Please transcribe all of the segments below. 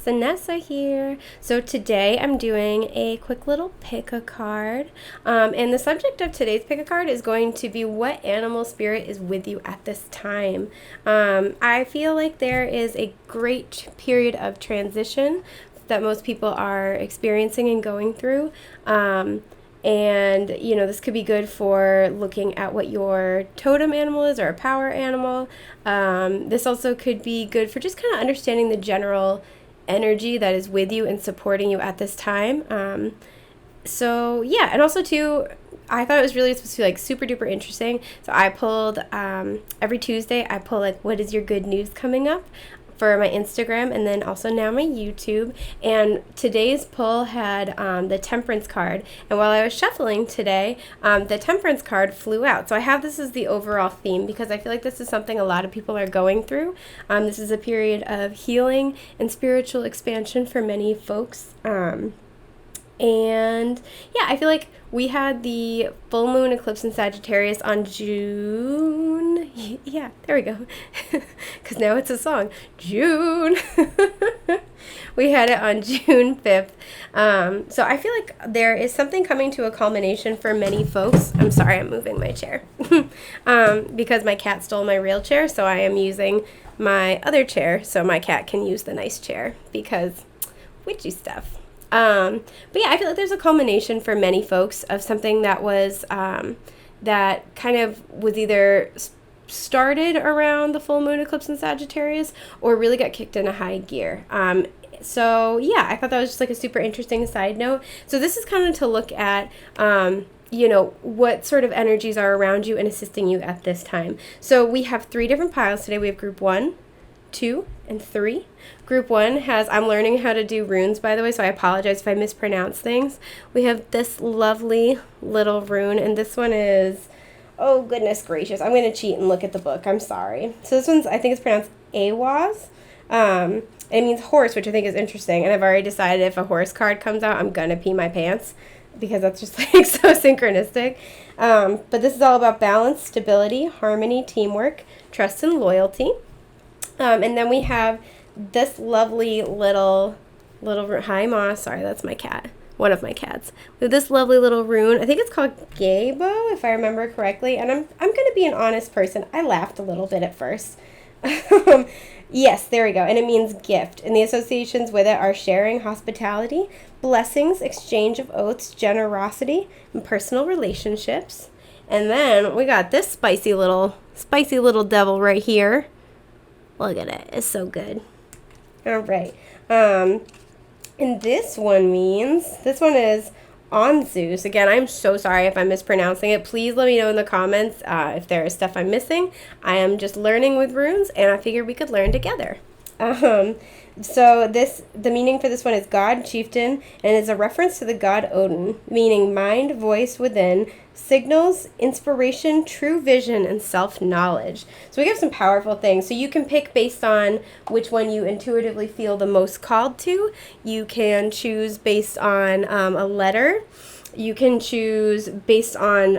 Sanessa here. So today I'm doing a quick little pick a card. And the subject of today's pick a card is going to be what animal spirit is with you at this time. I feel like there is a great period of transition that most people are experiencing and going through. And, this could be good for looking at what your totem animal is or a power animal. This also could be good for just kind of understanding the general energy that is with you and supporting you at this time. And also too, I thought it was really supposed to be like super duper interesting. So I pulled, every Tuesday, I pull like, what is your good news coming up for my Instagram and then also now my YouTube. And today's pull had the Temperance card. And while I was shuffling today, the Temperance card flew out. So I have this as the overall theme because I feel like this is something a lot of people are going through. This is a period of healing and spiritual expansion for many folks. I feel like we had the full moon eclipse in Sagittarius on June. Yeah, there we go. Because now it's a song. June. We had it on June 5th. So I feel like there is something coming to a culmination for many folks. I'm sorry, I'm moving my chair. Because my cat stole my real chair, so I am using my other chair so my cat can use the nice chair because witchy stuff. I feel like there's a culmination for many folks of something that was, that kind of was either started around the full moon eclipse in Sagittarius or really got kicked into high gear. I thought that was just like a super interesting side note. So this is kind of to look at, what sort of energies are around you and assisting you at this time. So we have 3 different piles today. We have group 1, 2, and 3. Group 1 has, I'm learning how to do runes, by the way, so I apologize if I mispronounce things. We have this lovely little rune, and this one is, oh goodness gracious, I'm going to cheat and look at the book. I'm sorry. So this one's, I think it's pronounced Awaz. It means horse, which I think is interesting, and I've already decided if a horse card comes out, I'm going to pee my pants, because that's just like so synchronistic. But this is all about balance, stability, harmony, teamwork, trust, and loyalty. And then we have this lovely little hi Ma, sorry, that's my cat, one of my cats. We have this lovely little rune. I think it's called Gabo, if I remember correctly. And I'm going to be an honest person. I laughed a little bit at first. Yes, there we go. And it means gift. And the associations with it are sharing, hospitality, blessings, exchange of oaths, generosity, and personal relationships. And then we got this spicy little devil right here. Look at it. It's so good. All right. And this one is on Zeus. Again, I'm so sorry if I'm mispronouncing it. Please let me know in the comments if there is stuff I'm missing. I am just learning with runes, and I figured we could learn together. So the meaning for this one is God, chieftain, and is a reference to the god Odin, meaning mind, voice within, signals, inspiration, true vision, and self-knowledge. So we have some powerful things. So you can pick based on which one you intuitively feel the most called to. You can choose based on a letter. You can choose based on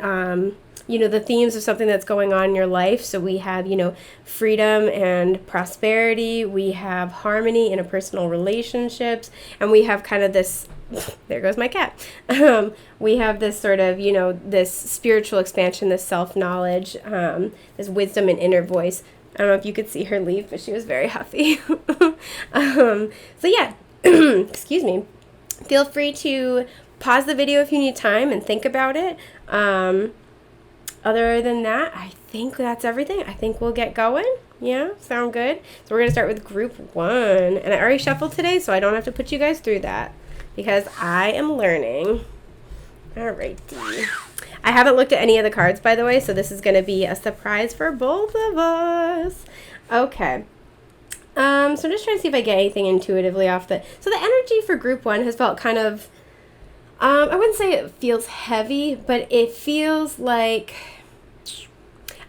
the themes of something that's going on in your life. So we have, freedom and prosperity. We have harmony in interpersonal relationships. And we have kind of this, there goes my cat. We have this sort of, this spiritual expansion, this self-knowledge, this wisdom and inner voice. I don't know if you could see her leave, but she was very huffy. Excuse me. Feel free to pause the video if you need time and think about it. Other than that, I think that's everything. I think we'll get going. Yeah, sound good? So we're going to start with group 1. And I already shuffled today, so I don't have to put you guys through that because I am learning. Alrighty. I haven't looked at any of the cards, by the way, so this is going to be a surprise for both of us. Okay. So I'm just trying to see if I get anything intuitively off the... So the energy for group 1 has felt kind of... I wouldn't say it feels heavy, but it feels like...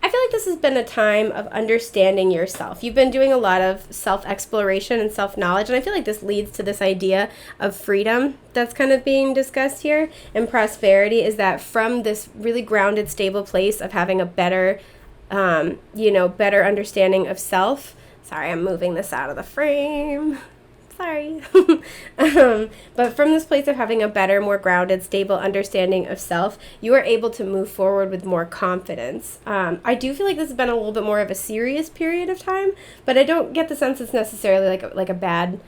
I feel like this has been a time of understanding yourself. You've been doing a lot of self-exploration and self-knowledge, and I feel like this leads to this idea of freedom that's kind of being discussed here. And prosperity is that from this really grounded, stable place of having a better, better understanding of self. Sorry, I'm moving this out of the frame. Sorry. But from this place of having a better, more grounded, stable understanding of self, you are able to move forward with more confidence. I do feel like this has been a little bit more of a serious period of time, but I don't get the sense it's necessarily like a bad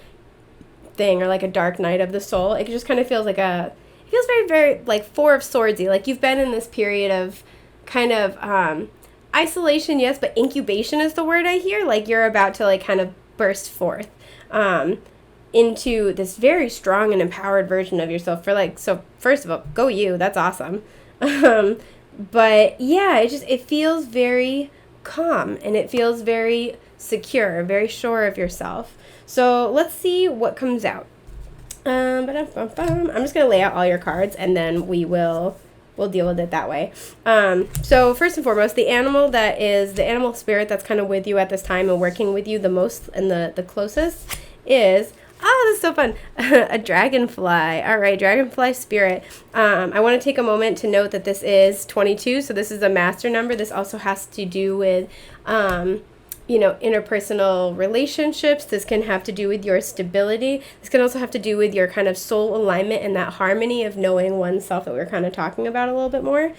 thing or like a dark night of the soul. It just kind of feels like it feels very, very like Four of Swordsy. Like you've been in this period of kind of isolation, yes, but incubation is the word I hear. Like you're about to like kind of burst forth into this very strong and empowered version of yourself. So first of all, go you. That's awesome. But yeah, it feels very calm and it feels very secure, very sure of yourself. So let's see what comes out. I'm just going to lay out all your cards and then we'll deal with it that way. So first and foremost, the animal spirit that's kind of with you at this time and working with you the most and the closest is, this is so fun, a dragonfly. All right, dragonfly spirit. I want to take a moment to note that this is 22, so this is a master number. This also has to do with interpersonal relationships. This can have to do with your stability. This can also have to do with your kind of soul alignment and that harmony of knowing oneself that we were kind of talking about a little bit more.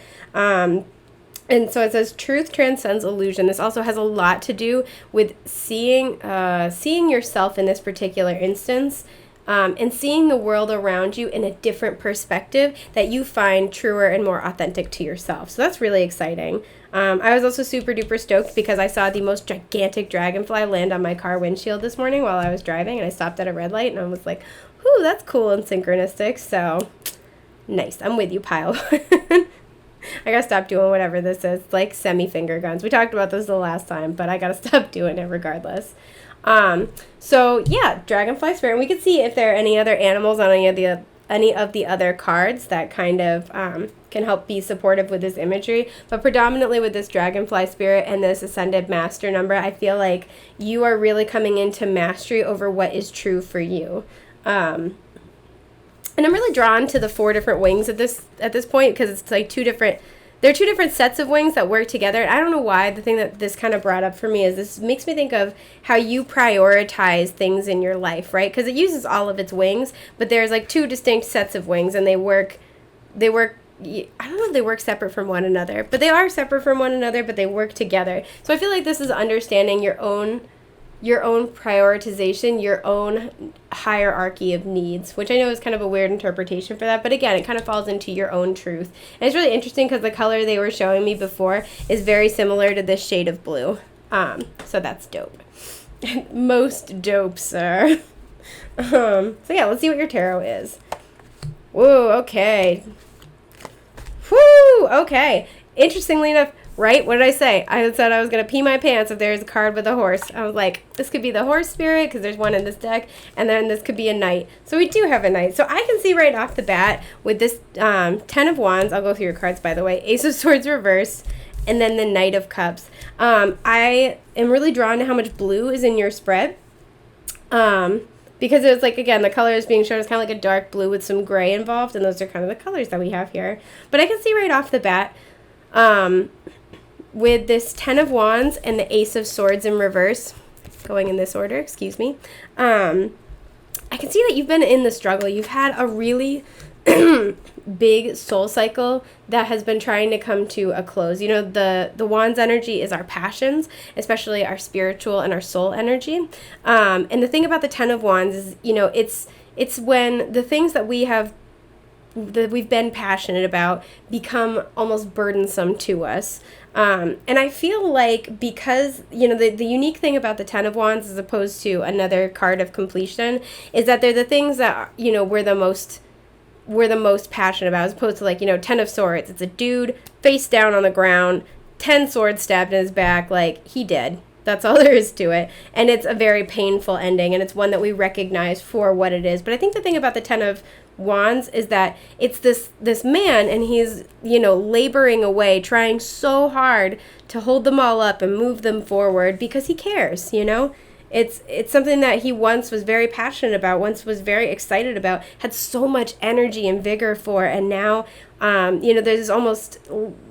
And so it says truth transcends illusion. This also has a lot to do with seeing yourself in this particular instance, and seeing the world around you in a different perspective that you find truer and more authentic to yourself. So that's really exciting. I was also super duper stoked because I saw the most gigantic dragonfly land on my car windshield this morning while I was driving, and I stopped at a red light and I was like, whew, that's cool and synchronistic. So nice. I'm with you, pile. I gotta stop doing whatever this is. It's like semi-finger guns. We talked about this the last time, but I gotta stop doing it regardless. So yeah, dragonfly spirit. And we can see if there are any other animals on any of the other cards that kind of can help be supportive with this imagery. But predominantly with this dragonfly spirit and this ascended master number, I feel like you are really coming into mastery over what is true for you. And I'm really drawn to the 4 different wings at this point because it's like there are 2 different sets of wings that work together. And I don't know why. The thing that this kind of brought up for me is this makes me think of how you prioritize things in your life, right? Because it uses all of its wings, but there's like 2 distinct sets of wings and they work, I don't know if they work separate from one another, but they are separate from one another, but they work together. So I feel like this is understanding your own prioritization, your own hierarchy of needs, which I know is kind of a weird interpretation for that. But again, it kind of falls into your own truth. And it's really interesting because the color they were showing me before is very similar to this shade of blue. So that's dope. Most dope, sir. So yeah, let's see what your tarot is. Whoa, okay. Whoo, okay. Interestingly enough, right? What did I say? I said I was going to pee my pants if there's a card with a horse. I was like, this could be the horse spirit because there's one in this deck, and then this could be a knight. So we do have a knight. So I can see right off the bat with this 10 of Wands, I'll go through your cards, by the way, Ace of Swords reverse, and then the Knight of Cups. I am really drawn to how much blue is in your spread. Because it's like, again, the color is being shown as kind of like a dark blue with some gray involved, and those are kind of the colors that we have here. But I can see right off the bat, with this 10 of Wands and the Ace of Swords in reverse, going in this order, excuse me, I can see that you've been in the struggle. You've had a really big soul cycle that has been trying to come to a close. You know, the Wands energy is our passions, especially our spiritual and our soul energy. And the thing about the 10 of Wands is, you know, it's when the things that we've been passionate about become almost burdensome to us. And I feel like because, you know, the unique thing about the 10 of Wands as opposed to another card of completion is that they're the things that, you know, we're the most passionate about, as opposed to, like, you know, 10 of Swords. It's a dude face down on the ground, 10 swords stabbed in his back, like, he dead. That's all there is to it. And it's a very painful ending, and it's one that we recognize for what it is. But I think the thing about the 10 of Wands is that it's this man, and he's, you know, laboring away, trying so hard to hold them all up and move them forward because he cares, you know? It's something that he once was very passionate about, once was very excited about, had so much energy and vigor for, and now, you know, there's almost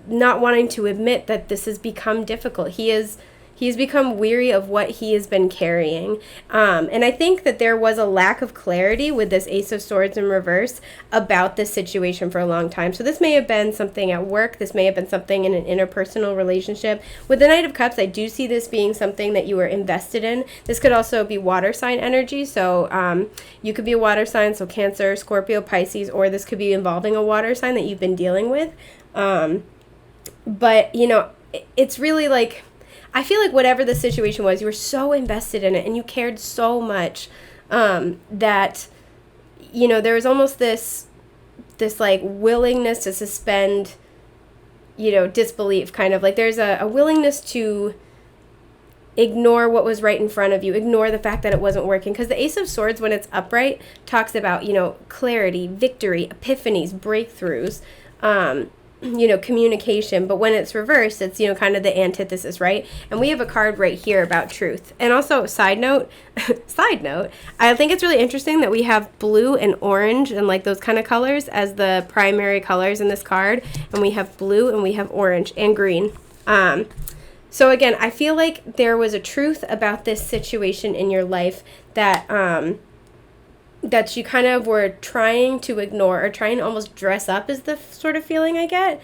not wanting to admit that this has become difficult. He is He's become weary of what he has been carrying. And I think that there was a lack of clarity with this Ace of Swords in reverse about this situation for a long time. So this may have been something at work. This may have been something in an interpersonal relationship. With the Knight of Cups, I do see this being something that you were invested in. This could also be water sign energy. So you could be a water sign, so Cancer, Scorpio, Pisces, or this could be involving a water sign that you've been dealing with. But, you know, it's really like, I feel like whatever the situation was, you were so invested in it and you cared so much that, you know, there was almost this like willingness to suspend, you know, disbelief, kind of like there's a willingness to ignore what was right in front of you, ignore the fact that it wasn't working. Because the Ace of Swords, when it's upright, talks about, you know, clarity, victory, epiphanies, breakthroughs, you know, communication. But when it's reversed, it's, you know, kind of the antithesis, right? And we have a card right here about truth. And also, side note, I think it's really interesting that we have blue and orange and like those kind of colors as the primary colors in this card. And we have blue and we have orange and green. So again, I feel like there was a truth about this situation in your life that that you kind of were trying to ignore or trying to almost dress up, is the sort of feeling I get.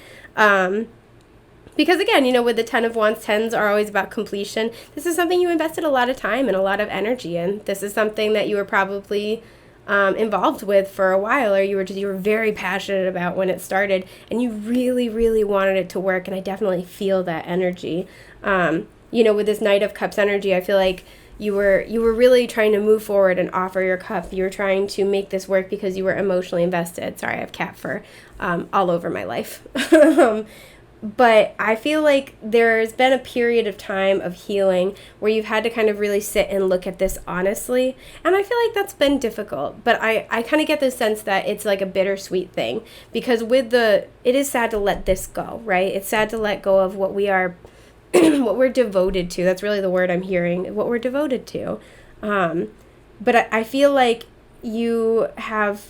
Because again, you know, with the 10 of Wands, 10s are always about completion. This is something you invested a lot of time and a lot of energy in. This is something that you were probably involved with for a while, or you were very passionate about when it started, and you really, really wanted it to work. And I definitely feel that energy. You know, with this Knight of Cups energy, I feel like you were really trying to move forward and offer your cup. You were trying to make this work because you were emotionally invested. Sorry, I have cat fur all over my life. But I feel like there's been a period of time of healing where you've had to kind of really sit and look at this honestly. And I feel like that's been difficult. But I kind of get the sense that it's like a bittersweet thing. Because it is sad to let this go, right? It's sad to let go of what we are what we're devoted to. That's really the word I'm hearing, what we're devoted to. But I feel like you have,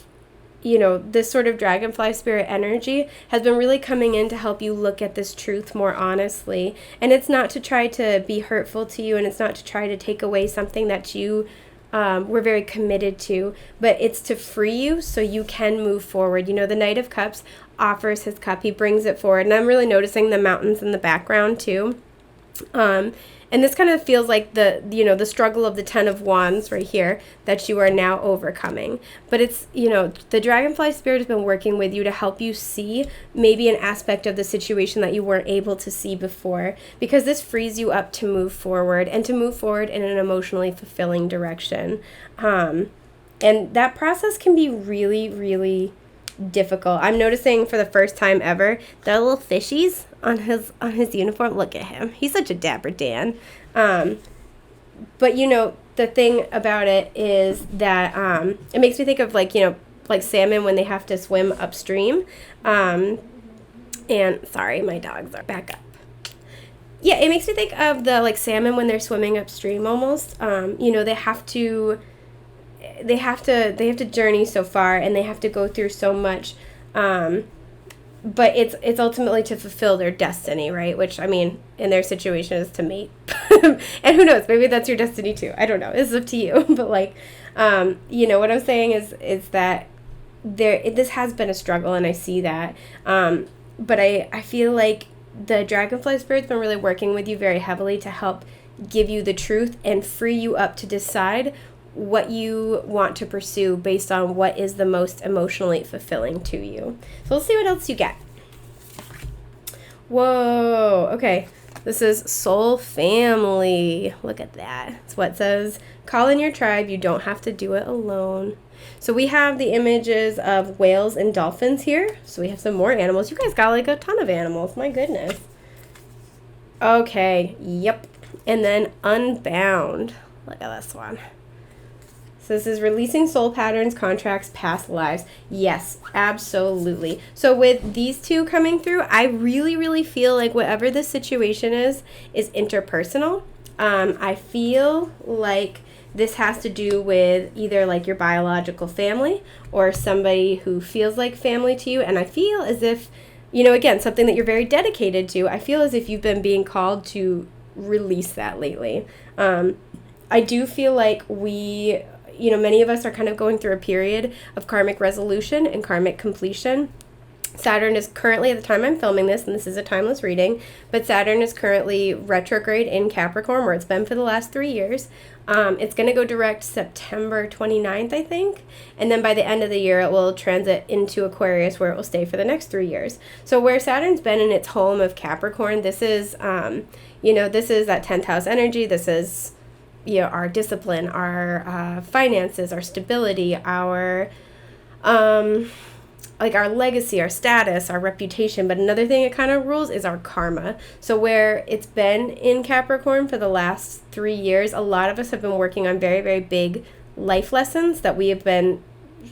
you know, this sort of dragonfly spirit energy has been really coming in to help you look at this truth more honestly. And it's not to try to be hurtful to you, and it's not to try to take away something that you were very committed to, but it's to free you so you can move forward. You know, the Knight of Cups offers his cup. He brings it forward. And I'm really noticing the mountains in the background too. And this kind of feels like the struggle of the 10 of Wands right here that you are now overcoming. But it's, you know, the dragonfly spirit has been working with you to help you see maybe an aspect of the situation that you weren't able to see before, because this frees you up to move forward and to move forward in an emotionally fulfilling direction. And that process can be really, really difficult. I'm noticing for the first time ever, the little fishies on his uniform. Look at him. He's such a dapper Dan. But you know, the thing about it is that it makes me think of like, you know, like salmon when they have to swim upstream. And sorry, my dogs are back up. Yeah, it makes me think of the like salmon when they're swimming upstream almost. You know, they have to journey so far, and they have to go through so much, but it's ultimately to fulfill their destiny, right? Which, I mean, in their situation is to mate. And who knows, maybe that's your destiny too. I don't know, it's up to you. But like, you know, what I'm saying is that this has been a struggle, and I see that, but I feel like the dragonfly spirit's been really working with you very heavily to help give you the truth and free you up to decide what you want to pursue based on what is the most emotionally fulfilling to you. So let's see what else you get. Whoa, okay. This is Soul Family. Look at that. It's what it says. Call in your tribe. You don't have to do it alone. So we have the images of whales and dolphins here. So we have some more animals. You guys got like a ton of animals. My goodness. Okay, yep. And then Unbound. Look at this one. So this is releasing soul patterns, contracts, past lives. Yes, absolutely. So with these two coming through, I really, really feel like whatever this situation is interpersonal. I feel like this has to do with either like your biological family or somebody who feels like family to you. And I feel as if, you know, again, something that you're very dedicated to. I feel as if you've been being called to release that lately. I do feel like many of us are kind of going through a period of karmic resolution and karmic completion. Saturn is currently, at the time I'm filming this, and this is a timeless reading, but Saturn is currently retrograde in Capricorn, where it's been for the last 3 years. It's going to go direct September 29th, I think, and then by the end of the year, it will transit into Aquarius, where it will stay for the next 3 years. So where Saturn's been in its home of Capricorn, this is, this is that 10th house energy. This is, our discipline, our finances, our stability, our our legacy, our status, our reputation. But another thing it kind of rules is our karma. So where it's been in Capricorn for the last 3 years, a lot of us have been working on very, very big life lessons that we have been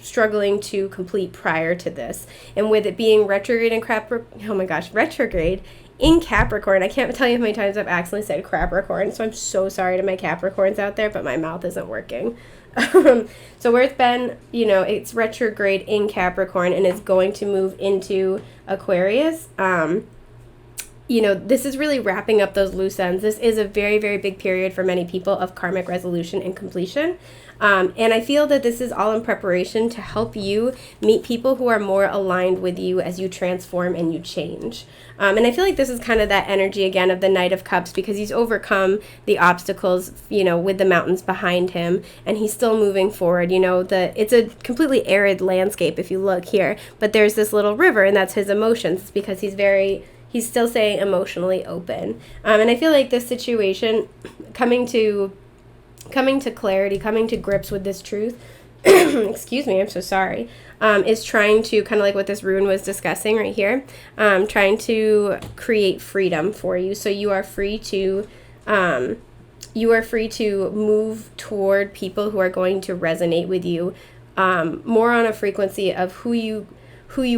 struggling to complete prior to this. And with it being retrograde in Capricorn, I can't tell you how many times I've accidentally said Capricorn, so I'm so sorry to my Capricorns out there, but my mouth isn't working. So where it's been, it's retrograde in Capricorn and is going to move into Aquarius. This is really wrapping up those loose ends. This is a very, very big period for many people of karmic resolution and completion. And I feel that this is all in preparation to help you meet people who are more aligned with you as you transform and you change. And I feel like this is kind of that energy again of the Knight of Cups, because he's overcome the obstacles, with the mountains behind him, and he's still moving forward. It's a completely arid landscape if you look here, but there's this little river, and that's his emotions, because he's still staying emotionally open. And I feel like this situation, coming to clarity, coming to grips with this truth, excuse me, I'm so sorry, is trying to, kind of like what this rune was discussing right here, trying to create freedom for you. So you are free to move toward people who are going to resonate with you more on a frequency of who you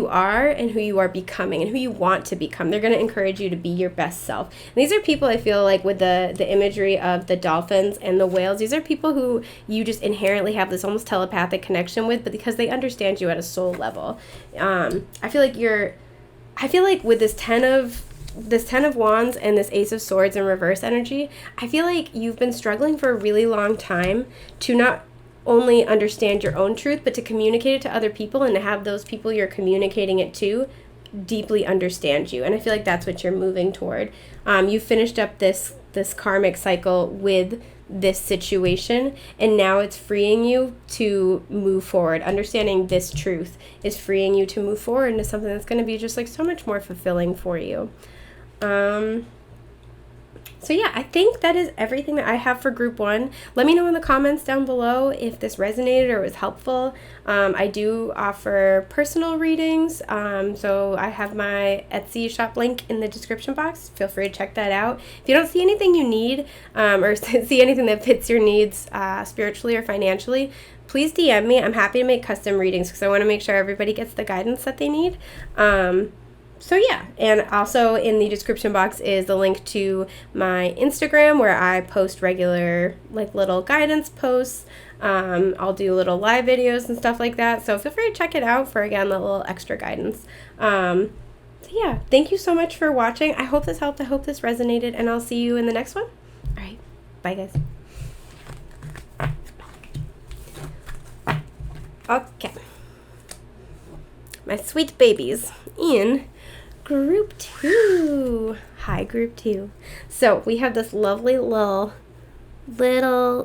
are and who you are becoming and who you want to become. They're going to encourage you to be your best self. And these are people, I feel like, with the imagery of the dolphins and the whales, these are people who you just inherently have this almost telepathic connection with, but because they understand you at a soul level. I feel like with this 10 of Wands and this Ace of Swords in reverse energy, I feel like you've been struggling for a really long time to not only understand your own truth, but to communicate it to other people and to have those people you're communicating it to deeply understand you. And I feel like that's what you're moving toward. You finished up this karmic cycle with this situation, and now it's freeing you to move forward. Understanding this truth is freeing you to move forward into something that's going to be just like so much more fulfilling for you. So yeah, I think that is everything that I have for group 1. Let me know in the comments down below if this resonated or was helpful. I do offer personal readings, so I have my Etsy shop link in the description box. Feel free to check that out. If you don't see anything you need, or see anything that fits your needs spiritually or financially, please DM me. I'm happy to make custom readings because I want to make sure everybody gets the guidance that they need. So yeah, and also in the description box is the link to my Instagram, where I post regular little guidance posts. I'll do little live videos and stuff like that. So feel free to check it out for, again, that little extra guidance. So yeah, thank you so much for watching. I hope this helped. I hope this resonated, and I'll see you in the next one. All right, bye guys. Okay, my sweet babies in group 2. Hi, group 2. So we have this lovely little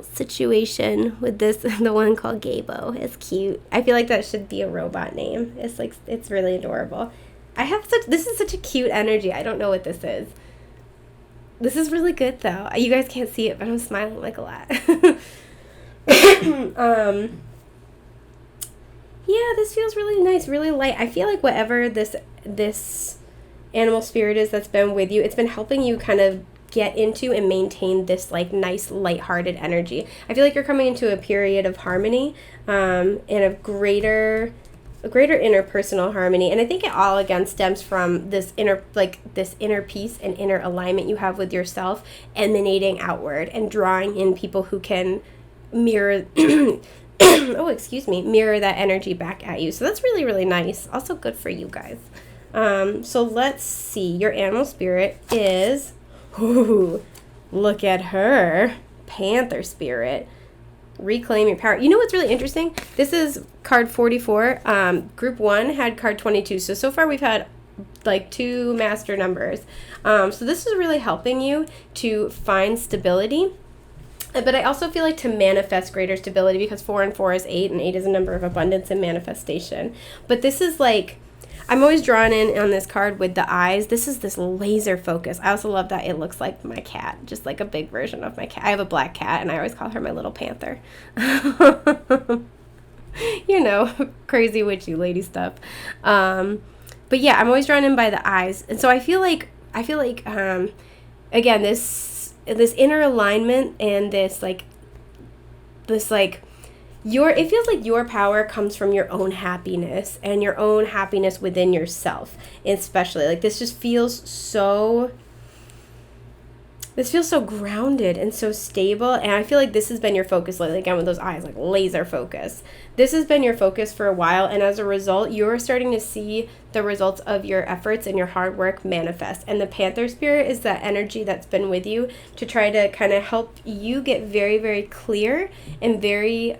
situation with the one called Gabo. It's cute. I feel like that should be a robot name. It's really adorable. This is such a cute energy. I don't know what this is. This is really good though. You guys can't see it, but I'm smiling a lot. Yeah, this feels really nice, really light. I feel like whatever this animal spirit is that's been with you, it's been helping you kind of get into and maintain this nice lighthearted energy. I feel like you're coming into a period of harmony, and a greater interpersonal harmony. And I think it all again stems from this inner peace and inner alignment you have with yourself, emanating outward and drawing in people who can mirror mirror that energy back at you. So that's really, really nice. Also good for you guys. So let's see. Your animal spirit is Look at her. Panther spirit. Reclaim your power. You know what's really interesting? This is card 44. Group 1 had card 22. So far we've had like 2 master numbers. So this is really helping you to find stability. But I also feel like to manifest greater stability, because 4 and 4 is 8, and 8 is a number of abundance and manifestation. But this is like, I'm always drawn in on this card with the eyes. This is this laser focus. I also love that it looks like my cat, just like a big version of my cat. I have a black cat, and I always call her my little panther. You know, crazy witchy lady stuff. But yeah, I'm always drawn in by the eyes. And so I feel like, again, this inner alignment and it feels like your power comes from your own happiness and your own happiness within yourself, especially. Like, this feels so grounded and so stable, and I feel like this has been your focus lately, again with those eyes, like laser focus. This has been your focus for a while, and as a result, you're starting to see the results of your efforts and your hard work manifest. And the Panther spirit is that energy that's been with you to try to kind of help you get very, very clear and very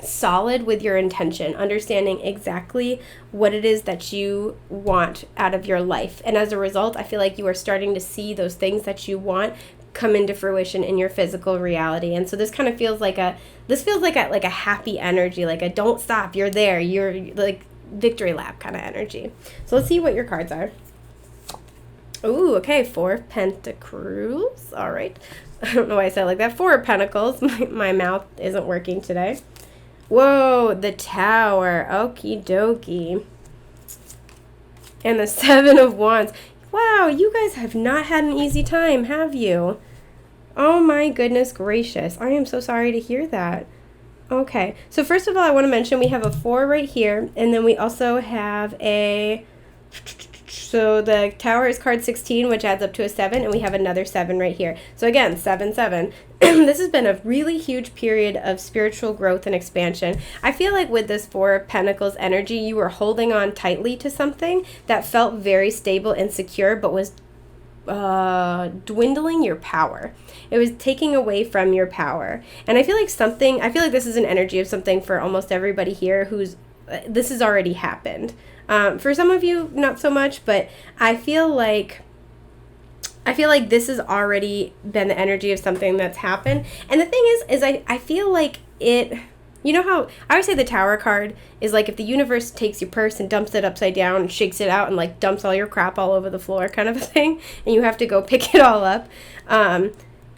solid with your intention, understanding exactly what it is that you want out of your life. And as a result, I feel like you are starting to see those things that you want come into fruition in your physical reality. And so this kind of feels like a happy energy, like a don't stop, you're there, you're like victory lap kind of energy. So let's see what your cards are. Ooh, okay, 4 of Pentacles. All right. I don't know why I said it like that. 4 of Pentacles. My mouth isn't working today. Whoa, the Tower. Okie dokie. And the 7 of Wands. Wow, you guys have not had an easy time, have you? Oh my goodness gracious. I am so sorry to hear that. Okay, so first of all, I want to mention we have a 4 right here, and then we also have so the Tower is card 16, which adds up to a 7, and we have another 7 right here. So again, 7, 7. This has been a really huge period of spiritual growth and expansion. I feel like with this 4 of Pentacles energy, you were holding on tightly to something that felt very stable and secure, but was dwindling your power. It was taking away from your power. And I feel like this is an energy of something for almost everybody here who's, this has already happened. For some of you, not so much, but I feel like this has already been the energy of something that's happened. And the thing is I feel like it, you know how I always say the Tower card is like if the universe takes your purse and dumps it upside down and shakes it out and like dumps all your crap all over the floor kind of a thing, and you have to go pick it all up.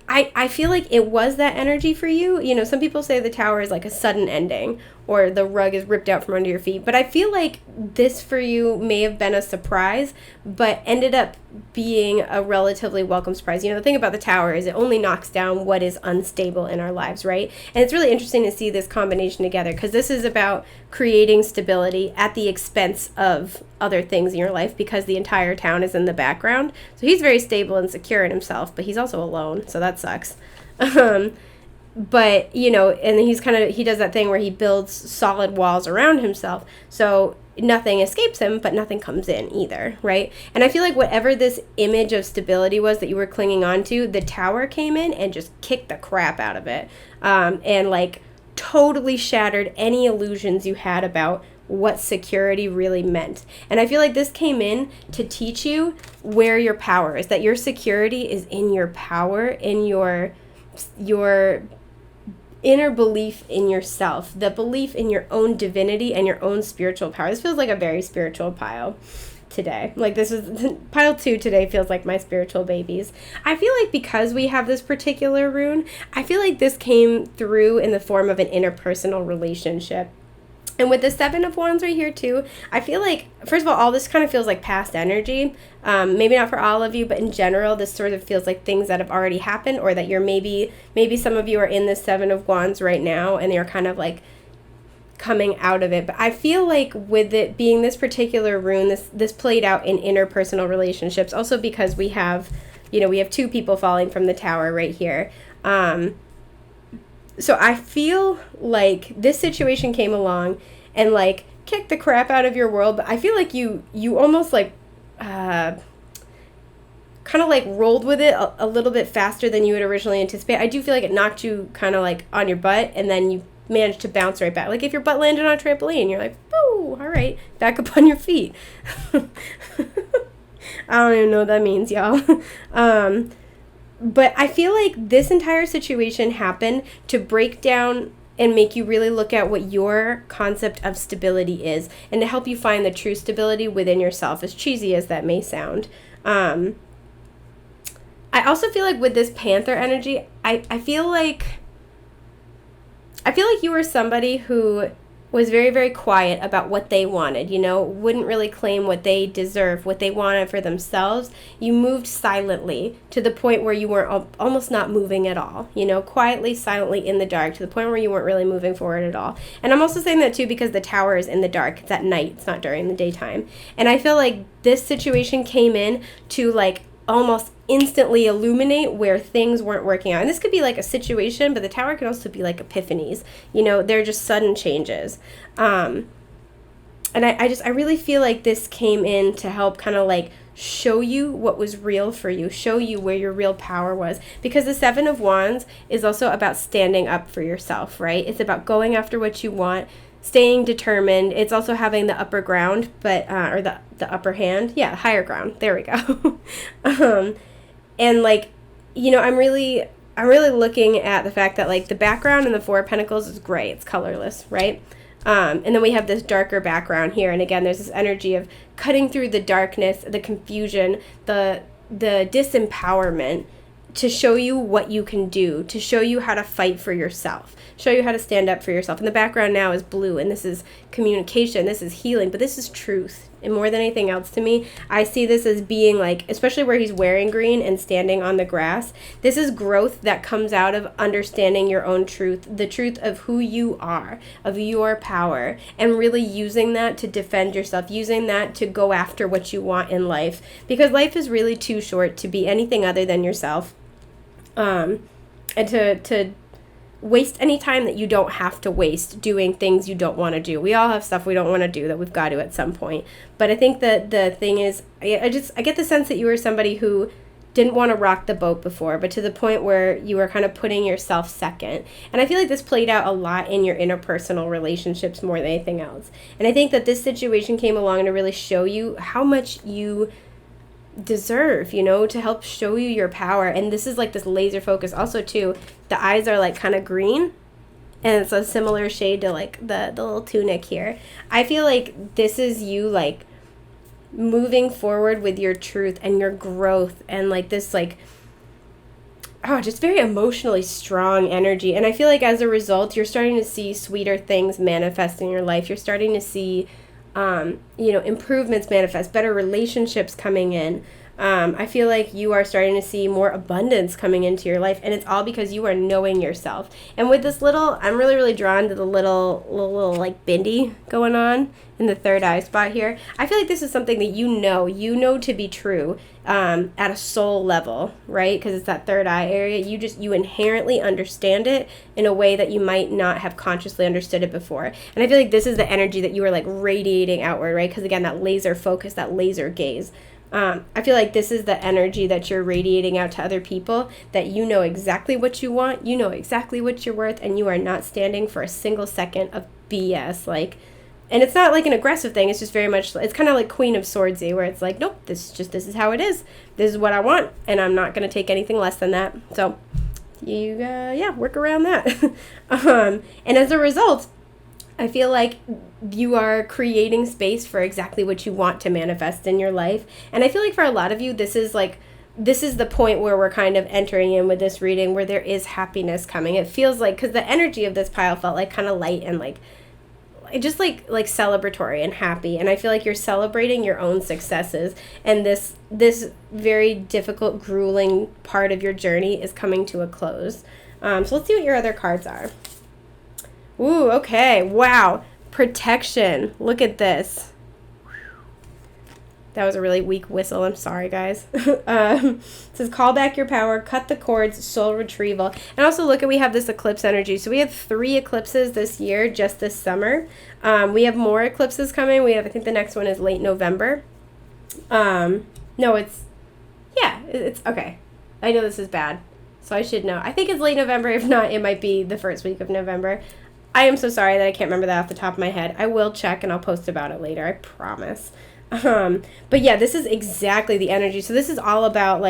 I feel like it was that energy for you. You know, some people say the Tower is like a sudden ending or the rug is ripped out from under your feet. But I feel like this for you may have been a surprise, but ended up being a relatively welcome surprise. You know, the thing about the Tower is it only knocks down what is unstable in our lives, right? And it's really interesting to see this combination together, because this is about creating stability at the expense of other things in your life, because the entire town is in the background. So he's very stable and secure in himself, but he's also alone, so that sucks. But, you know, and he does that thing where he builds solid walls around himself. So nothing escapes him, but nothing comes in either, right? And I feel like whatever this image of stability was that you were clinging on to, the Tower came in and just kicked the crap out of it. And like totally shattered any illusions you had about what security really meant. And I feel like this came in to teach you where your power is, that your security is in your power, in your inner belief in yourself, the belief in your own divinity and your own spiritual power. This feels like a very spiritual pile today. Like this is pile 2 today feels like my spiritual babies. I feel like because we have this particular rune, I feel like this came through in the form of an interpersonal relationship. And with the 7 of Wands right here too, I feel like, first of all this kind of feels like past energy. Maybe not for all of you, but in general, this sort of feels like things that have already happened, or that you're maybe some of you are in the 7 of Wands right now and you're kind of like coming out of it. But I feel like with it being this particular rune, this played out in interpersonal relationships, also because we have 2 people falling from the Tower right here. So I feel like this situation came along and like kicked the crap out of your world, but I feel like you almost like kind kind of like rolled with it a little bit faster than you would originally anticipate. I do feel like it knocked you kind of like on your butt, and then you managed to bounce right back. Like if your butt landed on a trampoline, you're like, "Woo, all right, back up on your feet." I don't even know what that means, y'all. But I feel like this entire situation happened to break down and make you really look at what your concept of stability is, and to help you find the true stability within yourself, as cheesy as that may sound. I also feel like with this Panther energy, I feel like you were somebody who was very, very quiet about what they wanted, you know, wouldn't really claim what they deserve, what they wanted for themselves. You moved silently to the point where you weren't almost not moving at all, you know, quietly, silently in the dark, to the point where you weren't really moving forward at all. And I'm also saying that too because the tower is in the dark. It's at night. It's not during the daytime. And I feel like this situation came in to like almost instantly illuminate where things weren't working out. And this could be like a situation, but the tower can also be like epiphanies. You know, they're just sudden changes. And I really feel like this came in to help kind of like show you what was real for you, show you where your real power was. Because the Seven of Wands is also about standing up for yourself, right? It's about going after what you want, staying determined. It's also having the upper ground, but or the upper hand. Yeah, higher ground. There we go. And like, you know, I'm really looking at the fact that like the background in the Four of Pentacles is gray. It's colorless, right? And then we have this darker background here. And again, there's this energy of cutting through the darkness, the confusion, the disempowerment, to show you what you can do, to show you how to fight for yourself, show you how to stand up for yourself. And the background now is blue, and this is communication, this is healing, but this is truth. And more than anything else to me, I see this as being like, especially where he's wearing green and standing on the grass, this is growth that comes out of understanding your own truth, the truth of who you are, of your power, and really using that to defend yourself, using that to go after what you want in life. Because life is really too short to be anything other than yourself. And to waste any time that you don't have to waste doing things you don't want to do. We all have stuff we don't want to do that we've got to at some point. But I think that the thing is, I get the sense that you were somebody who didn't want to rock the boat before, but to the point where you were kind of putting yourself second. And I feel like this played out a lot in your interpersonal relationships more than anything else. And I think that this situation came along to really show you how much you deserve, you know, to help show you your power. And this is like this laser focus also too. The eyes are like kind of green, and it's a similar shade to like the little tunic here. I feel like this is you like moving forward with your truth and your growth, and like this like just very emotionally strong energy. And I feel like as a result, you're starting to see sweeter things manifest in your life. You're starting to see improvements manifest, better relationships coming in. I feel like you are starting to see more abundance coming into your life, and it's all because you are knowing yourself. And with this little, I'm really, really drawn to the little like bindi going on in the third eye spot here. I feel like this is something that you know to be true at a soul level, right? Because it's that third eye area. You inherently understand it in a way that you might not have consciously understood it before. And I feel like this is the energy that you are like radiating outward, right? Because again, that laser focus, that laser gaze. I feel like this is the energy that you're radiating out to other people, that you know exactly what you want, you know exactly what you're worth, and you are not standing for a single second of BS. Like, and it's not like an aggressive thing. It's just very much, it's kind of like Queen of Swordsy, where it's like, nope, this is how it is. This is what I want, and I'm not going to take anything less than that. So you, work around that. And as a result, I feel like you are creating space for exactly what you want to manifest in your life. And I feel like for a lot of you, this is the point where we're kind of entering in with this reading, where there is happiness coming. It feels like, because the energy of this pile felt like kind of light and like just like celebratory and happy. And I feel like you're celebrating your own successes, and this very difficult, grueling part of your journey is coming to a close. So let's see what your other cards are. Ooh, okay. Wow. Protection. Look at this. That was a really weak whistle. I'm sorry, guys. It says, call back your power, cut the cords, soul retrieval. And also look at, we have this eclipse energy. So we have 3 eclipses this year, just this summer. We have more eclipses coming. I think the next one is late November. No, it's Yeah, it's okay. I know this is bad, so I should know. I think it's late November. If not, it might be the first week of November. I am so sorry that I can't remember that off the top of my head. I will check and I'll post about it later. I promise. But yeah, this is exactly the energy. So this is all about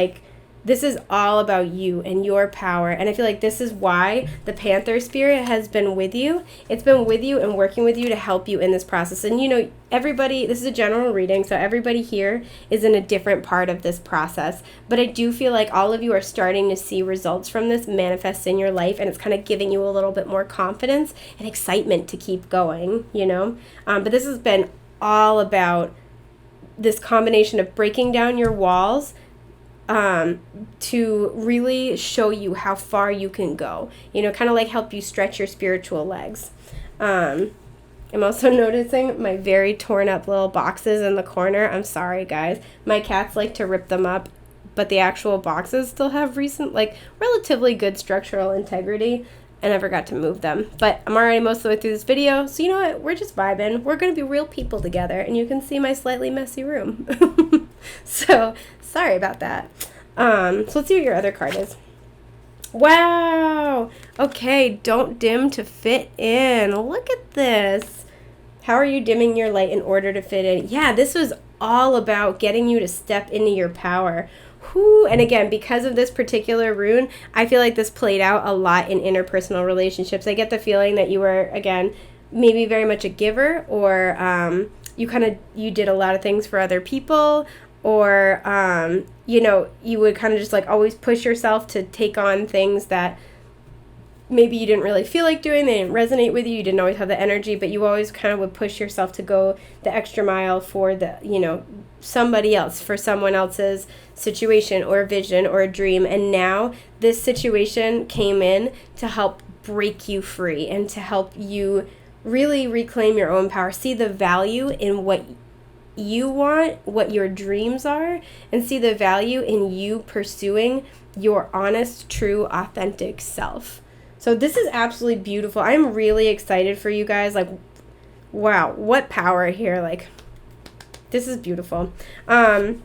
you and your power. And I feel like this is why the Panther spirit has been with you. It's been with you and working with you to help you in this process. And you know, everybody, this is a general reading, so everybody here is in a different part of this process. But I do feel like all of you are starting to see results from this manifest in your life, and it's kind of giving you a little bit more confidence and excitement to keep going, you know? But this has been all about this combination of breaking down your walls to really show you how far you can go, you know, kind of like help you stretch your spiritual legs. I'm also noticing my very torn up little boxes in the corner. I'm sorry, guys. My cats like to rip them up, but the actual boxes still have relatively good structural integrity. I never got to move them, but I'm already most of the way through this video, so you know what, we're just vibing. We're going to be real people together, and you can see my slightly messy room. So, sorry about that. So let's see what your other card is. Wow! Okay, don't dim to fit in. Look at this. How are you dimming your light in order to fit in? Yeah, this was all about getting you to step into your power. Whew. And again, because of this particular rune, I feel like this played out a lot in interpersonal relationships. I get the feeling that you were, again, maybe very much a giver, or you did a lot of things for other people, or you know, you would kind of just like always push yourself to take on things that maybe you didn't really feel like doing, they didn't resonate with you didn't always have the energy, but you always kind of would push yourself to go the extra mile for the, you know, somebody else, for someone else's situation or vision or a dream. And now this situation came in to help break you free and to help you really reclaim your own power, see the value in what you want, what your dreams are, and see the value in you pursuing your honest, true, authentic self. So this is absolutely beautiful. I'm really excited for you guys. Like, wow, what power here. Like, this is beautiful. So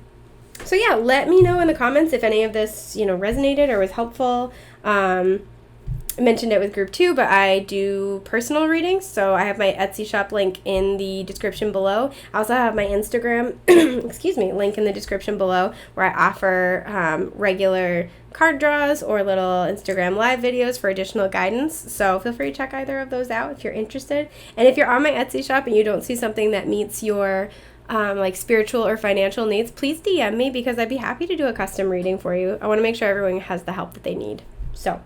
yeah, let me know in the comments if any of this, you know, resonated or was helpful. I mentioned it with group 2, but I do personal readings, so I have my Etsy shop link in the description below. I also have my Instagram link in the description below, where I offer regular card draws or little Instagram live videos for additional guidance. So feel free to check either of those out if you're interested. And if you're on my Etsy shop and you don't see something that meets your like spiritual or financial needs, please DM me, because I'd be happy to do a custom reading for you. I want to make sure everyone has the help that they need. So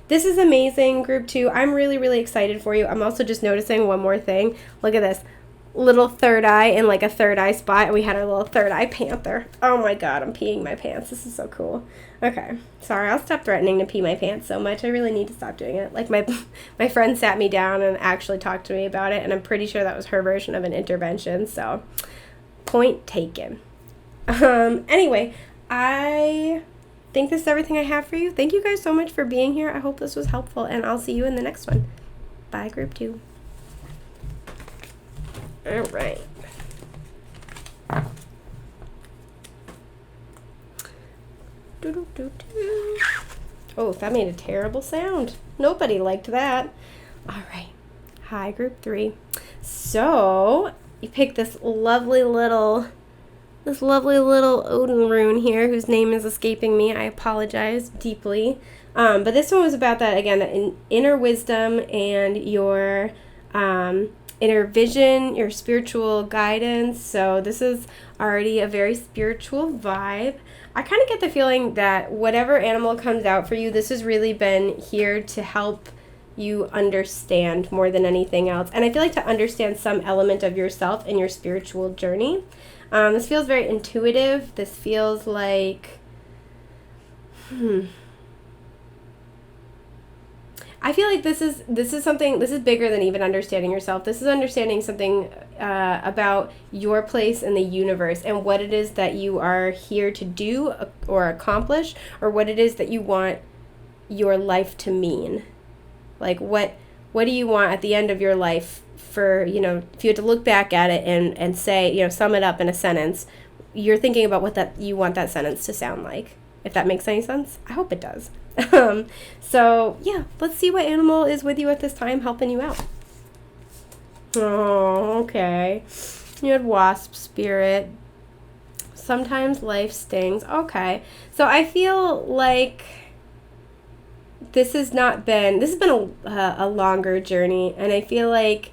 this is amazing, group 2. I'm really, really excited for you. I'm also just noticing one more thing. Look at this little third eye in like a third eye spot, and we had our little third eye panther. Oh my god, I'm peeing my pants. This is so cool. Okay, sorry, I'll stop threatening to pee my pants so much. I really need to stop doing it. Like my friend sat me down and actually talked to me about it, and I'm pretty sure that was her version of an intervention, so point taken. Anyway, I think this is everything I have for you. Thank you guys so much for being here. I hope this was helpful, and I'll see you in the next one. Bye, group 2. All right. Oh, that made a terrible sound. Nobody liked that. All right. Hi, group 3. So you picked this lovely little Odin rune here, whose name is escaping me. I apologize deeply. But this one was about that, again, that inner wisdom and your inner vision, your spiritual guidance. So this is already a very spiritual vibe. I kind of get the feeling that whatever animal comes out for you, this has really been here to help you understand more than anything else. And I feel like to understand some element of yourself and your spiritual journey. This feels very intuitive. This feels like, I feel like this is bigger than even understanding yourself. This is understanding something about your place in the universe and what it is that you are here to do or accomplish, or what it is that you want your life to mean. Like what do you want at the end of your life? For, you know, if you had to look back at it and say, you know, sum it up in a sentence, you're thinking about what that you want that sentence to sound like. If that makes any sense. I hope it does. So yeah, let's see what animal is with you at this time helping you out. Oh, okay. You had wasp spirit. Sometimes life stings. Okay. So I feel like this has been a longer journey, and I feel like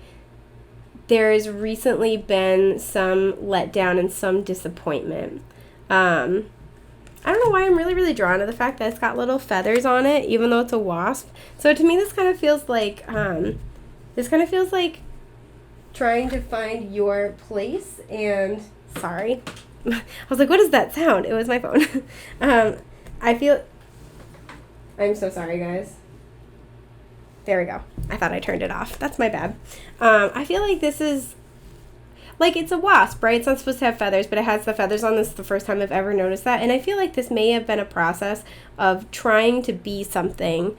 there's recently been some letdown and some disappointment. I don't know why I'm really, really drawn to the fact that it's got little feathers on it, even though it's a wasp. So to me, this kind of feels like trying to find your place. And sorry, I was like, what is that sound? It was my phone. I'm so sorry, guys. There we go. I thought I turned it off. That's my bad. I feel like this is like, it's a wasp, right? It's not supposed to have feathers, but it has the feathers on. This is the first time I've ever noticed that. And I feel like this may have been a process of trying to be something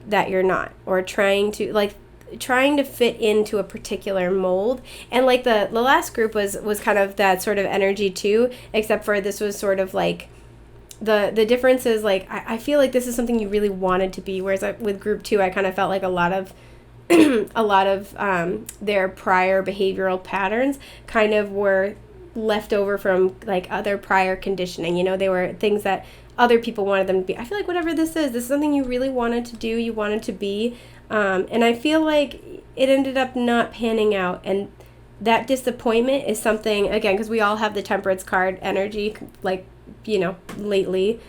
that you're not, or trying to fit into a particular mold. And like the last group was kind of that sort of energy too, except for this was sort of like the difference is like, I feel like this is something you really wanted to be, whereas with group 2, I kind of felt like a lot of their prior behavioral patterns kind of were left over from like other prior conditioning. You know, they were things that other people wanted them to be. I feel like whatever this is something you really wanted to do, you wanted to be. And I feel like it ended up not panning out. And that disappointment is something, again, because we all have the Temperance card energy, like, you know, lately.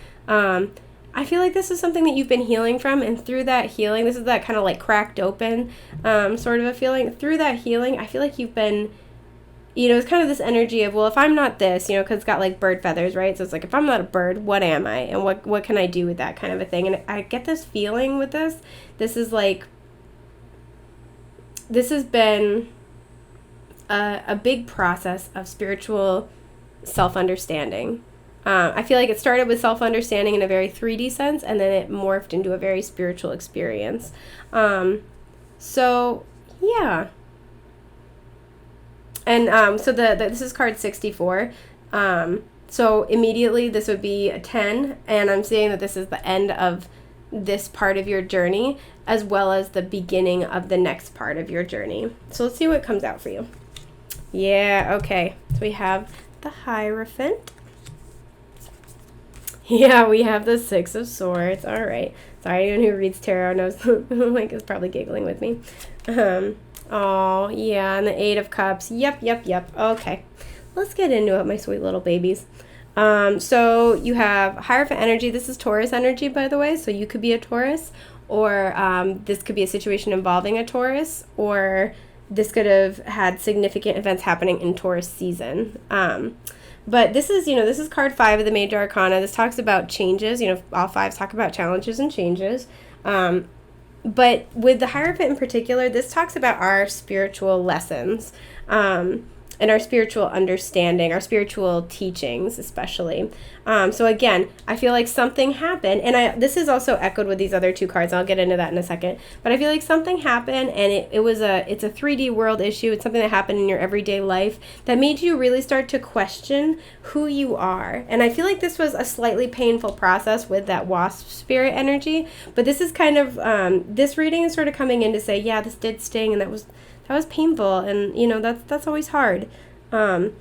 I feel like this is something that you've been healing from, and through that healing, this is that kind of like cracked open sort of a feeling. Through that healing, I feel like you've been, you know, it's kind of this energy of, well, if I'm not this, you know, because it's got like bird feathers, right? So it's like, if I'm not a bird, what am I? And what can I do with that kind of a thing? And I get this feeling with this. This is like, this has been a big process of spiritual self-understanding. I feel like it started with self-understanding in a very 3D sense, and then it morphed into a very spiritual experience. So, yeah. And so this is card 64. So immediately this would be a 10, and I'm seeing that this is the end of this part of your journey, as well as the beginning of the next part of your journey. So let's see what comes out for you. Yeah, okay. So we have the Hierophant. Yeah, we have the 6 of Swords. All right. Sorry, anyone who reads tarot knows, like, is probably giggling with me. Oh, yeah, and the 8 of Cups. Yep. Okay. Let's get into it, my sweet little babies. So you have Hierophant energy. This is Taurus energy, by the way. So you could be a Taurus, or this could be a situation involving a Taurus, or this could have had significant events happening in Taurus season. But this is, you know, this is card 5 of the Major Arcana. This talks about changes. You know, all 5s talk about challenges and changes. But with the Hierophant in particular, this talks about our spiritual lessons. And our spiritual understanding, our spiritual teachings especially. So again, I feel like something happened, and this is also echoed with these other 2 cards. I'll get into that in a second. But I feel like something happened, and it's a 3D world issue. It's something that happened in your everyday life that made you really start to question who you are. And I feel like this was a slightly painful process with that wasp spirit energy. But this is kind of, this reading is sort of coming in to say, yeah, this did sting, and that was painful, and you know, that's always hard. But